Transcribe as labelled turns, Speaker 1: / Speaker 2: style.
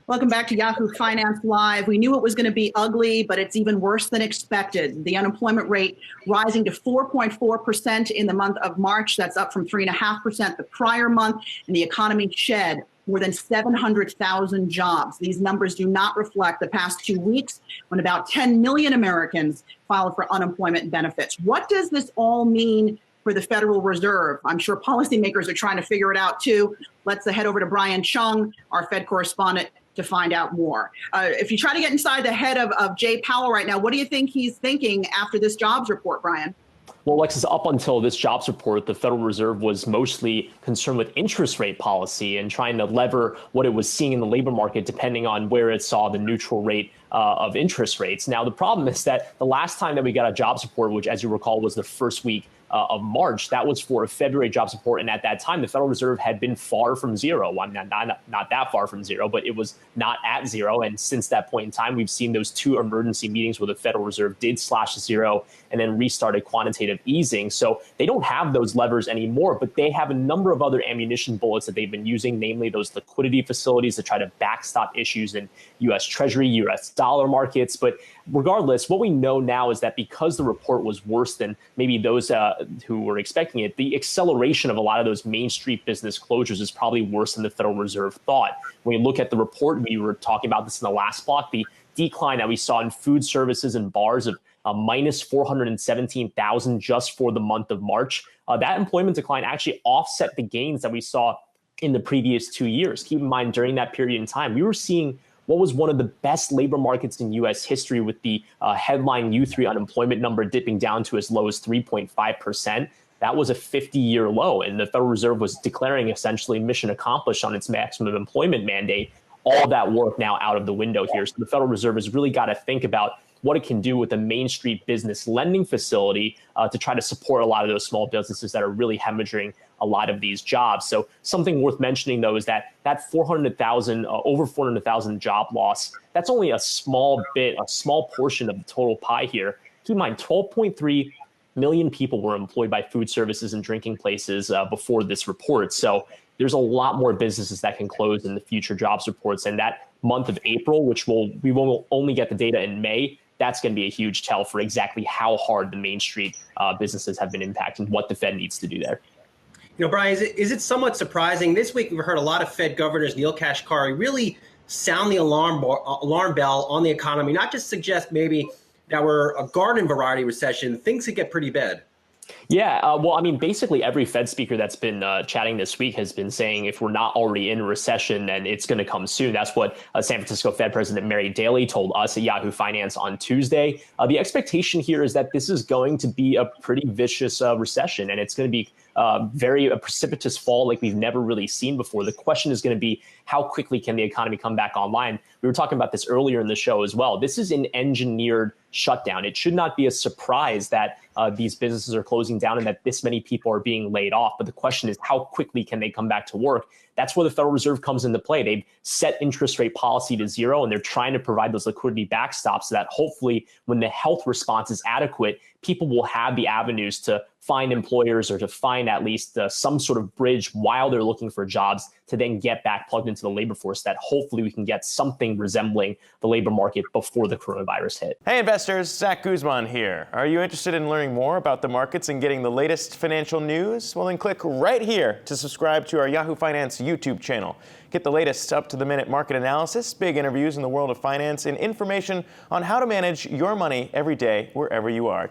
Speaker 1: Welcome back to Yahoo Finance Live. We knew it was going to be ugly, but it's even worse than expected. The unemployment rate rising to 4.4% in the month of March. That's up from 3.5% the prior month. And the economy shed more than 700,000 jobs. These numbers do not reflect the past 2 weeks when about 10 million Americans filed for unemployment benefits. What does this all mean for the Federal Reserve? I'm sure policymakers are trying to figure it out too. Let's head over to Brian Cheung, our Fed correspondent, to find out more. If you try to get inside the head of Jay Powell right now, what do you think he's thinking after this jobs report, Brian?
Speaker 2: Well, Alexis, up until this jobs report, the Federal Reserve was mostly concerned with interest rate policy and trying to lever what it was seeing in the labor market, depending on where it saw the neutral rate of interest rates. Now, the problem is that the last time that we got a jobs report, which, as you recall, was the first week of March, that was for a February jobs report. And at that time, the Federal Reserve had been far from zero. Well, not that far from zero, but it was not at zero. And since that point in time, we've seen those two emergency meetings where the Federal Reserve did slash to zero and then restarted quantitative easing. So they don't have those levers anymore, but they have a number of other ammunition bullets that they've been using, namely those liquidity facilities to try to backstop issues in U.S. Treasury, U.S. dollar markets. But regardless, what we know now is that because the report was worse than maybe those who were expecting it, the acceleration of a lot of those Main Street business closures is probably worse than the Federal Reserve thought. When you look at the report, we were talking about this in the last block, the decline that we saw in food services and bars of minus 417,000 just for the month of March. That employment decline actually offset the gains that we saw in the previous 2 years. Keep in mind, during that period in time, we were seeing what was one of the best labor markets in U.S. history, with the headline U3 unemployment number dipping down to as low as 3.5%. That was a 50-year low, and the Federal Reserve was declaring essentially mission accomplished on its maximum employment mandate. All that work now out of the window here. So the Federal Reserve has really got to think about what it can do with a Main Street business lending facility to try to support a lot of those small businesses that are really hemorrhaging a lot of these jobs. So something worth mentioning, though, is that 400,000, over 400,000 job loss, that's only a small portion of the total pie here. Keep in mind, 12.3 million people were employed by food services and drinking places before this report. So there's a lot more businesses that can close in the future jobs reports. And that month of April, we will only get the data in May, that's going to be a huge tell for exactly how hard the Main Street businesses have been impacted and what the Fed needs to do there.
Speaker 3: You know, Brian, is it somewhat surprising? This week, we've heard a lot of Fed governors, Neil Kashkari, really sound the alarm bell on the economy, not just suggest maybe that we're a garden variety recession. Things could get pretty bad.
Speaker 2: Yeah, well, I mean, basically every Fed speaker that's been chatting this week has been saying if we're not already in a recession, then it's going to come soon. That's what San Francisco Fed President Mary Daly told us at Yahoo Finance on Tuesday. The expectation here is that this is going to be a pretty vicious recession, and it's going to be a precipitous fall like we've never really seen before. The question is going to be, how quickly can the economy come back online? We were talking about this earlier in the show as well. This is an engineered shutdown. It should not be a surprise that these businesses are closing down and that this many people are being laid off. But the question is, how quickly can they come back to work? That's where the Federal Reserve comes into play. They've set interest rate policy to zero, and they're trying to provide those liquidity backstops so that hopefully when the health response is adequate, people will have the avenues to find employers or to find at least some sort of bridge while they're looking for jobs to then get back plugged into the labor force, that hopefully we can get something resembling the labor market before the coronavirus hit.
Speaker 4: Hey investors, Zach Guzman here. Are you interested in learning more about the markets and getting the latest financial news? Well, then click right here to subscribe to our Yahoo Finance YouTube channel. Get the latest up-to-the-minute market analysis, big interviews in the world of finance, and information on how to manage your money every day wherever you are.